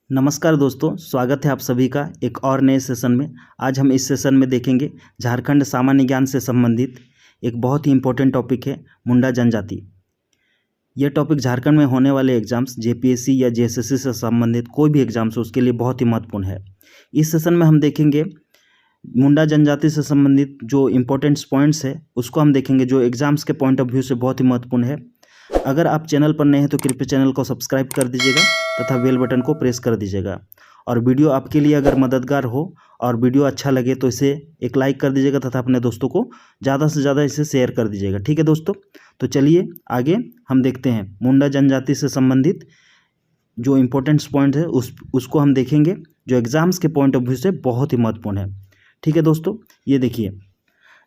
नमस्कार दोस्तों, स्वागत है आप सभी का एक और नए सेशन में। आज हम इस सेशन में देखेंगे झारखंड सामान्य ज्ञान से संबंधित एक बहुत ही इम्पोर्टेंट टॉपिक है मुंडा जनजाति। यह टॉपिक झारखंड में होने वाले एग्जाम्स जेपीएससी या जेएसएससी से संबंधित कोई भी एग्जाम्स हो उसके लिए बहुत ही महत्वपूर्ण है। इस सेशन में हम देखेंगे मुंडा जनजाति से संबंधित जो इम्पोर्टेंट्स पॉइंट्स है उसको हम देखेंगे, जो एग्जाम्स के पॉइंट ऑफ व्यू से बहुत ही महत्वपूर्ण है। अगर आप चैनल पर नए हैं तो कृपया चैनल को सब्सक्राइब कर दीजिएगा तथा बेल बटन को प्रेस कर दीजिएगा। और वीडियो आपके लिए अगर मददगार हो और वीडियो अच्छा लगे तो इसे एक लाइक कर दीजिएगा तथा अपने दोस्तों को ज़्यादा से ज़्यादा इसे शेयर कर दीजिएगा। ठीक है दोस्तों, तो चलिए आगे हम देखते हैं मुंडा जनजाति से संबंधित जो इम्पोर्टेंट्स पॉइंट है उसको हम देखेंगे, जो एग्ज़ाम्स के पॉइंट ऑफ व्यू से बहुत ही महत्वपूर्ण है। ठीक है दोस्तों, ये देखिए,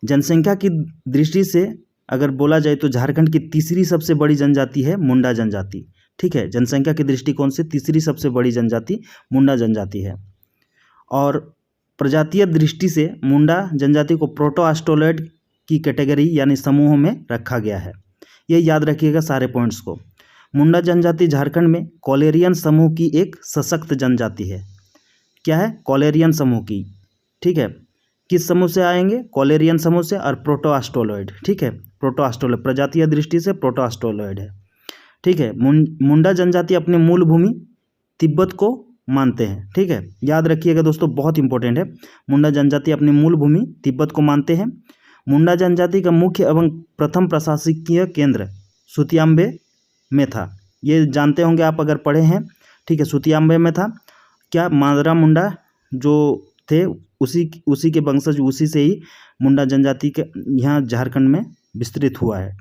जनसंख्या की दृष्टि से अगर बोला जाए तो झारखंड की तीसरी सबसे बड़ी जनजाति है मुंडा जनजाति। ठीक है, जनसंख्या के दृष्टिकोण से तीसरी सबसे बड़ी जनजाति मुंडा जनजाति है। और प्रजातीय दृष्टि से मुंडा जनजाति को प्रोटो ऑस्ट्रोलॉइड की कैटेगरी यानी समूहों में रखा गया है। ये याद रखिएगा सारे पॉइंट्स को। मुंडा जनजाति झारखंड में कॉलेरियन समूह की एक सशक्त जनजाति है। क्या है? कॉलेरियन समूह की। ठीक है, किस समूह से आएंगे? कॉलेरियन समूह से और प्रोटो ऑस्ट्रोलॉइड। ठीक है, प्रोटो ऑस्ट्रोलॉइड प्रजातीय दृष्टि से प्रोटो ऑस्ट्रोलॉइड है। ठीक है, मुंडा जनजाति अपनी मूल भूमि तिब्बत को मानते हैं। ठीक है, याद रखिएगा दोस्तों, बहुत इंपॉर्टेंट है। मुंडा जनजाति अपनी मूल भूमि तिब्बत को मानते हैं। मुंडा जनजाति का मुख्य एवं प्रथम प्रशासकीय केंद्र सुतियाम्बे में था। ये जानते होंगे आप अगर पढ़े हैं। ठीक है, सुतियाम्बे में था। क्या? मादरा मुंडा जो थे उसी के वंशज, उसी से ही मुंडा जनजाति के यहाँ झारखंड में विस्तृत हुआ है।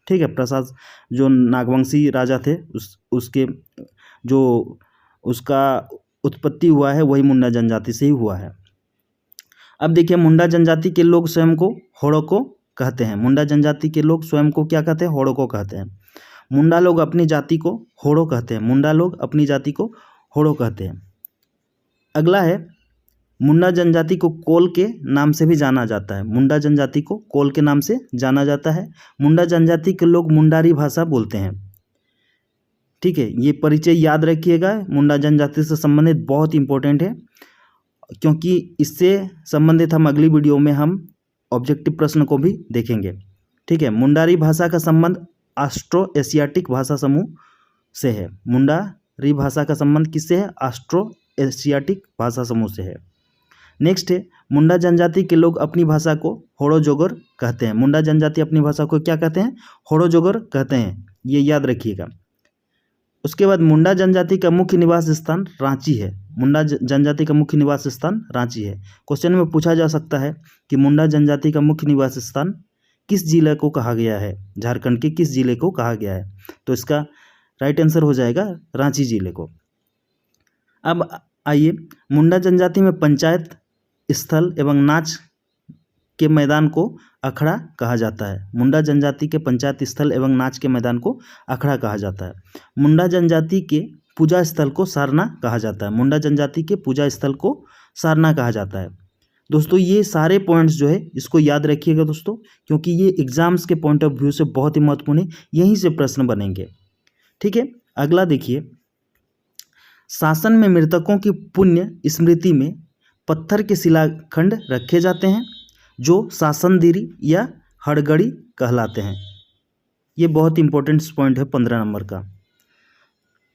ठीक है, प्रशास जो नागवंशी राजा थे उसके जो उसका उत्पत्ति हुआ है वही मुंडा जनजाति से ही हुआ है। अब देखिए, मुंडा जनजाति के लोग स्वयं को होड़ोको कहते हैं। मुंडा जनजाति के लोग स्वयं को क्या कहते हैं? होड़ोको कहते हैं। मुंडा लोग अपनी जाति को होड़ो कहते हैं। मुंडा लोग अपनी जाति को होड़ो कहते हैं। अगला है, मुंडा जनजाति को कोल के नाम से भी जाना जाता है। मुंडा जनजाति को कोल के नाम से जाना जाता है। मुंडा जनजाति के लोग मुंडारी भाषा बोलते हैं। ठीक है, ये परिचय याद रखिएगा। मुंडा जनजाति से संबंधित बहुत इंपॉर्टेंट है, क्योंकि इससे संबंधित हम अगली वीडियो में हम ऑब्जेक्टिव प्रश्न को भी देखेंगे। ठीक है, मुंडारी भाषा का संबंध ऑस्ट्रो एशियाटिक भाषा समूह से है। मुंडारी भाषा का संबंध किससे है? ऑस्ट्रो एशियाटिक भाषा समूह से है। नेक्स्ट है, मुंडा जनजाति के लोग अपनी भाषा को होड़ोजोगर कहते हैं। मुंडा जनजाति अपनी भाषा को क्या कहते हैं? होड़ोजोगर कहते हैं। ये याद रखिएगा। उसके बाद मुंडा जनजाति का मुख्य निवास स्थान रांची है। मुंडा जनजाति का मुख्य निवास स्थान रांची है। क्वेश्चन में पूछा जा सकता है कि मुंडा जनजाति का मुख्य निवास स्थान किस जिले को कहा गया है? झारखंड के किस जिले को कहा गया है? तो इसका राइट आंसर हो जाएगा रांची जिले को। अब आइए, मुंडा जनजाति में पंचायत स्थल एवं नाच के मैदान को अखड़ा कहा जाता है। मुंडा जनजाति के पंचायत स्थल एवं नाच के मैदान को अखड़ा कहा जाता है। मुंडा जनजाति के पूजा स्थल को सारना कहा जाता है। मुंडा जनजाति के पूजा स्थल को सारना कहा जाता है। दोस्तों, ये सारे पॉइंट्स जो है इसको याद रखिएगा दोस्तों, क्योंकि ये एग्जाम्स के पॉइंट ऑफ व्यू से बहुत ही महत्वपूर्ण है। यहीं से प्रश्न बनेंगे। ठीक है, अगला देखिए, शासन में मृतकों की पुण्य स्मृति में पत्थर के शिलाखंड रखे जाते हैं जो शासनदिरी या हड़गड़ी कहलाते हैं। ये बहुत इंपॉर्टेंट पॉइंट है 15 नंबर का,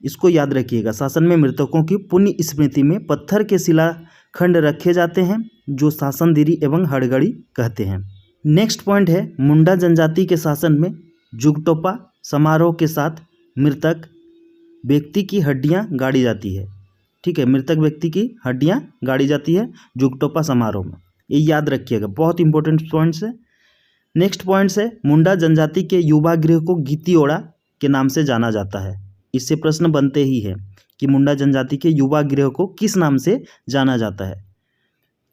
इसको याद रखिएगा। शासन में मृतकों की पुण्य स्मृति में पत्थर के शिलाखंड रखे जाते हैं जो शासनदिरी एवं हड़गड़ी कहते हैं। नेक्स्ट पॉइंट है, मुंडा जनजाति के शासन में जुगटोपा समारोह के साथ मृतक व्यक्ति की हड्डियां गाड़ी जाती है। ठीक है, मृतक व्यक्ति की हड्डियां गाड़ी जाती है जुगटोपा समारोह में। ये याद रखिएगा, बहुत इंपॉर्टेंट पॉइंट्स है। नेक्स्ट पॉइंट्स है, मुंडा जनजाति के युवा गृह को गीतियोड़ा के नाम से जाना जाता है। इससे प्रश्न बनते ही है कि मुंडा जनजाति के युवा गृह को किस नाम से जाना जाता है?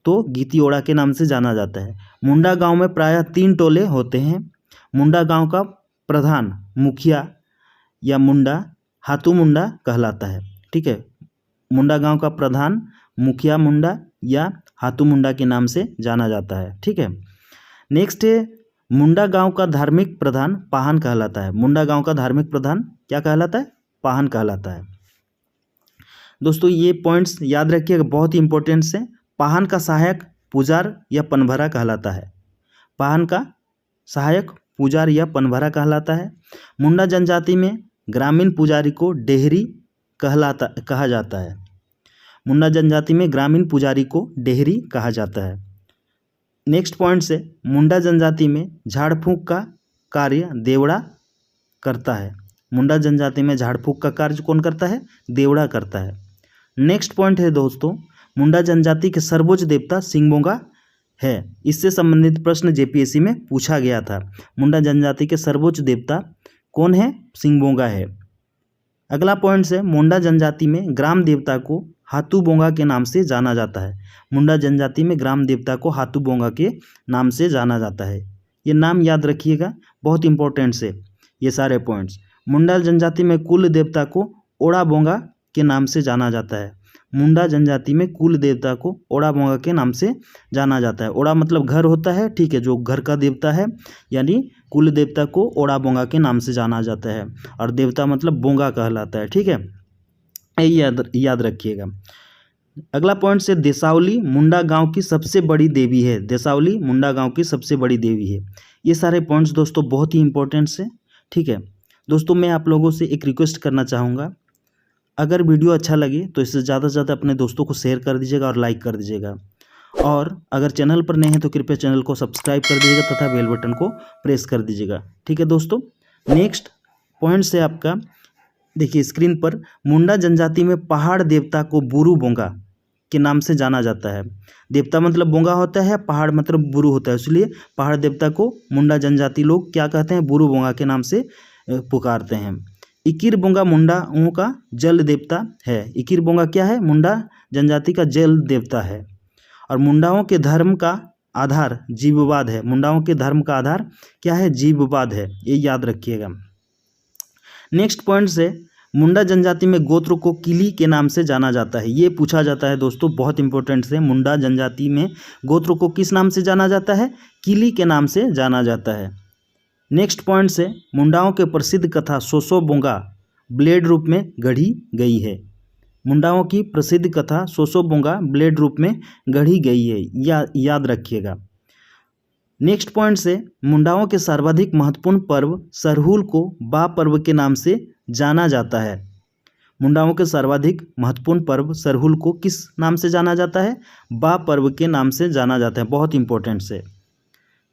तो गीतियोड़ा के नाम से जाना जाता है। मुंडा गांव में प्रायः 3 टोले होते हैं। मुंडा गांव का प्रधान मुखिया या मुंडा हाथू मुंडा कहलाता है। ठीक है, मुंडा गांव का प्रधान मुखिया मुंडा या हाथू मुंडा के नाम से जाना जाता है। ठीक है, नेक्स्ट है, मुंडा गांव का धार्मिक प्रधान पाहन कहलाता है। मुंडा गांव का धार्मिक प्रधान क्या कहलाता है? पाहन कहलाता है। दोस्तों ये पॉइंट्स याद रखिएगा, बहुत ही इंपॉर्टेंट है। पाहन का सहायक पुजार या पनभरा कहलाता है। पाहन का सहायक पुजार या पनभरा कहलाता है। मुंडा जनजाति में ग्रामीण पुजारी को डेहरी कहा जाता है। मुंडा जनजाति में ग्रामीण पुजारी को डेहरी कहा जाता है। नेक्स्ट पॉइंट से, मुंडा जनजाति में झाड़ फूंक का कार्य देवड़ा करता है। मुंडा जनजाति में झाड़ फूंक का कार्य कौन करता है? देवड़ा करता है। नेक्स्ट पॉइंट है दोस्तों, मुंडा जनजाति के सर्वोच्च देवता सिंगबोंगा है। इससे संबंधित प्रश्न जेपीएससी में पूछा गया था। मुंडा जनजाति के सर्वोच्च देवता कौन है? सिंगबोंगा है। अगला पॉइंट है, मुंडा जनजाति में ग्राम देवता को हाथूबोंगा के नाम से जाना जाता है। मुंडा जनजाति में ग्राम देवता को हाथूबोंगा के नाम से जाना जाता है। ये नाम याद रखिएगा, बहुत इंपॉर्टेंट से ये सारे पॉइंट्स। मुंडा जनजाति में कुल देवता को ओड़ाबोंगा के नाम से जाना जाता है। मुंडा जनजाति में कुल देवता को ओड़ाबोंगा के नाम से जाना जाता है। ओड़ा मतलब घर होता है, ठीक है, जो घर का देवता है, यानी कुल देवता को ओड़ाबोंगा के नाम से जाना जाता है। और देवता मतलब बोंगा कहलाता है, ठीक है, याद रखिएगा। अगला पॉइंट से, देसावली मुंडा गांव की सबसे बड़ी देवी है। देसावली मुंडा गांव की सबसे बड़ी देवी है। ये सारे पॉइंट्स दोस्तों बहुत ही इंपॉर्टेंट है, ठीक है। दोस्तों मैं आप लोगों से एक रिक्वेस्ट करना चाहूँगा, अगर वीडियो अच्छा लगे तो इसे ज़्यादा से ज़्यादा अपने दोस्तों को शेयर कर दीजिएगा और लाइक कर दीजिएगा। और अगर चैनल पर नए हैं तो कृपया चैनल को सब्सक्राइब कर दीजिएगा तथा बेल बटन को प्रेस कर दीजिएगा, ठीक है दोस्तों। नेक्स्ट पॉइंट से आपका देखिए स्क्रीन पर, मुंडा जनजाति में पहाड़ देवता को बुरु बोंगा के नाम से जाना जाता है। देवता मतलब बोंगा होता है, पहाड़ मतलब बुरु होता है, इसलिए पहाड़ देवता को मुंडा जनजाति लोग क्या कहते हैं? बुरु बोंगा के नाम से पुकारते हैं। इकिर बोंगा मुंडाओं का जल देवता है। इकिर बोंगा क्या है? मुंडा जनजाति का जल देवता है। और मुंडाओं के धर्म का आधार जीववाद है। मुंडाओं के धर्म का आधार क्या है? जीववाद है, ये याद रखिएगा। नेक्स्ट पॉइंट से, मुंडा जनजाति में गोत्र को किली के नाम से जाना जाता है। ये पूछा जाता है दोस्तों, बहुत इंपॉर्टेंट से। मुंडा जनजाति में गोत्र को किस नाम से जाना जाता है? किली के नाम से जाना जाता है। नेक्स्ट पॉइंट से, मुंडाओं के प्रसिद्ध कथा सोसो बोंगा ब्लेड रूप में गढ़ी गई है। मुंडाओं की प्रसिद्ध कथा सोसो बोंगा ब्लेड रूप में गढ़ी गई है, याद रखिएगा। नेक्स्ट पॉइंट से, मुंडाओं के सर्वाधिक महत्वपूर्ण पर्व सरहुल को बा पर्व के नाम से जाना जाता है। मुंडाओं के सर्वाधिक महत्वपूर्ण पर्व सरहुल को किस नाम से जाना जाता है? बा पर्व के नाम से जाना जाता है, बहुत इंपॉर्टेंट से,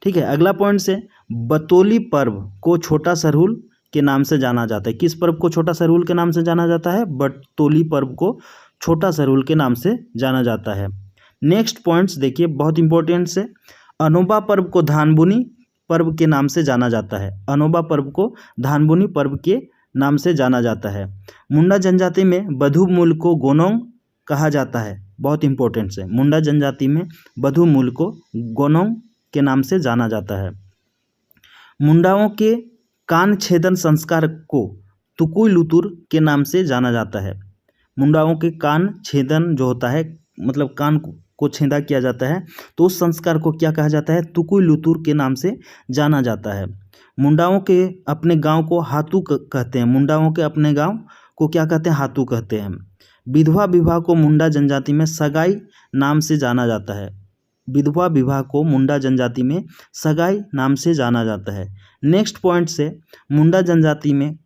ठीक है। अगला पॉइंट से, बतौली पर्व को छोटा सरहुल के नाम से जाना जाता है। किस पर्व को छोटा सरहुल के नाम से जाना जाता है? बतौली पर्व को छोटा सरहुल के नाम से जाना जाता है। नेक्स्ट पॉइंट्स देखिए, बहुत इंपॉर्टेंट से, अनोबा पर्व को धानबुनी पर्व के नाम से जाना जाता है। अनोबा पर्व को धानबुनी पर्व के नाम से जाना जाता है। मुंडा जनजाति में बधु मूल को गोनोंग कहा जाता है, बहुत इंपॉर्टेंट से। मुंडा जनजाति में बधु मूल को गोनोंग के नाम से जाना जाता है। मुंडाओं के कान छेदन संस्कार को तुकुई लुतुर के नाम से जाना जाता है। मुंडाओं के कान छेदन जो होता है, मतलब कान को छेदा किया जाता है, तो उस संस्कार को क्या कहा जाता है? तुकुई लुतुर के नाम से जाना जाता है। मुंडाओं के अपने गांव को हातू कहते हैं। मुंडाओं के अपने गांव को क्या कहते हैं? हातू कहते हैं। विधवा विवाह को मुंडा जनजाति में सगाई नाम से जाना जाता है। विधवा विवाह को मुंडा जनजाति में सगाई नाम से जाना जाता है। नेक्स्ट पॉइंट से, मुंडा जनजाति में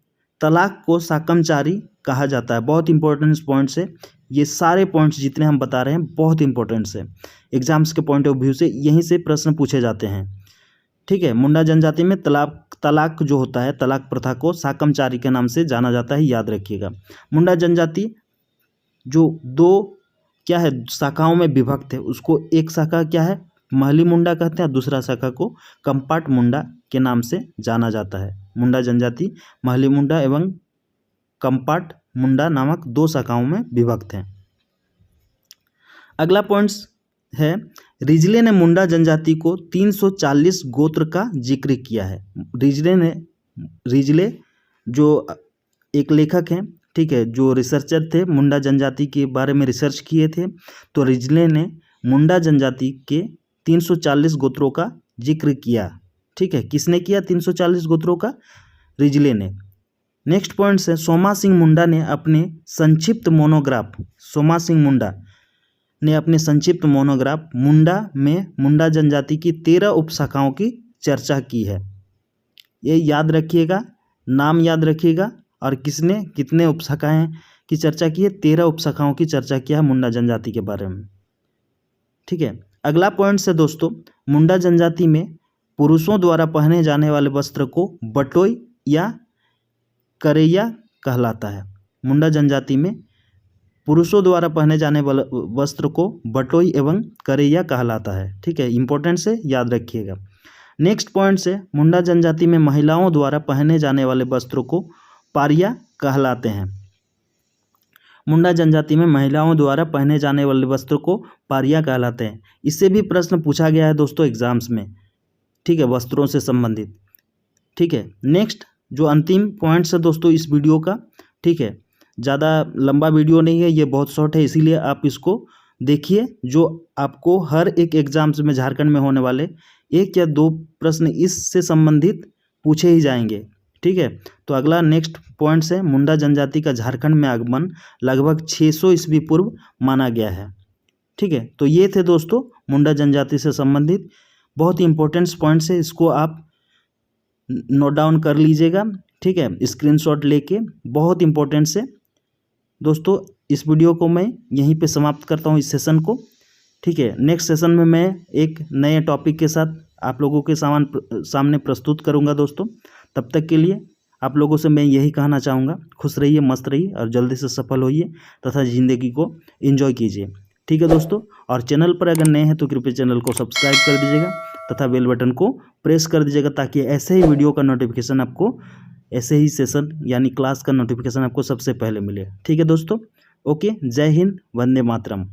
तलाक को साकमचारी कहा जाता है, बहुत इंपॉर्टेंट पॉइंट्स है। ये सारे पॉइंट्स जितने हम बता रहे हैं बहुत इंपॉर्टेंट है, एग्जाम्स के पॉइंट ऑफ व्यू से यहीं से प्रश्न पूछे जाते हैं, ठीक है। मुंडा जनजाति में तलाक जो होता है, तलाक प्रथा को साकमचारी के नाम से जाना जाता है, याद रखिएगा। मुंडा जनजाति जो दो क्या है शाखाओं में विभक्त है, उसको एक शाखा क्या है? महली मुंडा कहते हैं, दूसरा शाखा को कंपाट मुंडा के नाम से जाना जाता है। मुंडा जनजाति महली मुंडा एवं कंपाट मुंडा नामक दो शाखाओं में विभक्त हैं। अगला पॉइंट्स है, रिजले ने मुंडा जनजाति को 340 गोत्र का जिक्र किया है। रिजले जो एक लेखक हैं, ठीक है, जो रिसर्चर थे, मुंडा जनजाति के बारे में रिसर्च किए थे, तो रिजले ने मुंडा जनजाति के 340 गोत्रों का जिक्र किया, ठीक है। किसने किया 340 गोत्रों का? रिजले ने। नेक्स्ट पॉइंट है सोमा सिंह मुंडा ने अपने संक्षिप्त मोनोग्राफ मुंडा में मुंडा जनजाति की 13 उपशाखाओं की चर्चा की है। ये याद रखिएगा, नाम याद रखिएगा और किसने कितने उपशाखाएं की चर्चा की है। 13 उपशाखाओं की चर्चा किया है मुंडा जनजाति के बारे में। ठीक है, अगला पॉइंट है दोस्तों, मुंडा जनजाति में पुरुषों द्वारा पहने जाने वाले वस्त्र को बटोई या करैया कहलाता है। मुंडा जनजाति में पुरुषों द्वारा पहने जाने वाले वस्त्र को बटोई एवं करैया कहलाता है। ठीक है, इंपॉर्टेंट से याद रखिएगा। नेक्स्ट पॉइंट से मुंडा जनजाति में महिलाओं द्वारा पहने जाने वाले वस्त्रों को पारिया कहलाते हैं। मुंडा जनजाति में महिलाओं द्वारा पहने जाने वाले वस्त्रों को पारिया कहलाते हैं। इससे भी प्रश्न पूछा गया है दोस्तों एग्जाम्स में। ठीक है, वस्त्रों से संबंधित। ठीक है, नेक्स्ट जो अंतिम पॉइंट्स है दोस्तों इस वीडियो का, ठीक है, ज़्यादा लंबा वीडियो नहीं है, ये बहुत शॉर्ट है, इसीलिए आप इसको देखिए। जो आपको हर एक एग्जाम्स में झारखंड में होने वाले 1 या 2 प्रश्न इससे संबंधित पूछे ही जाएंगे। ठीक है, तो अगला नेक्स्ट पॉइंट्स है मुंडा जनजाति का झारखंड में आगमन लगभग 600 ईस्वी पूर्व माना गया है। ठीक है, तो ये थे दोस्तों मुंडा जनजाति से संबंधित बहुत ही इंपॉर्टेंट पॉइंट्स है, इसको आप नोट डाउन कर लीजिएगा। ठीक है, स्क्रीनशॉट लेके, बहुत इंपॉर्टेंट से दोस्तों। इस वीडियो को मैं यहीं पे समाप्त करता हूँ, इस सेशन को। ठीक है, नेक्स्ट सेशन में मैं एक नए टॉपिक के साथ आप लोगों के सामने प्रस्तुत करूँगा दोस्तों। तब तक के लिए आप लोगों से मैं यही कहना चाहूँगा, खुश रहिए, मस्त रहिए और जल्दी से सफल होइए तथा ज़िंदगी को एंजॉय कीजिए। ठीक है दोस्तों, और चैनल पर अगर नए हैं तो कृपया चैनल को सब्सक्राइब कर दीजिएगा तथा बेल बटन को प्रेस कर दीजिएगा, ताकि ऐसे ही वीडियो का नोटिफिकेशन आपको, ऐसे ही सेशन यानी क्लास का नोटिफिकेशन आपको सबसे पहले मिले। ठीक है दोस्तों, ओके, जय हिंद, वंदे मातरम।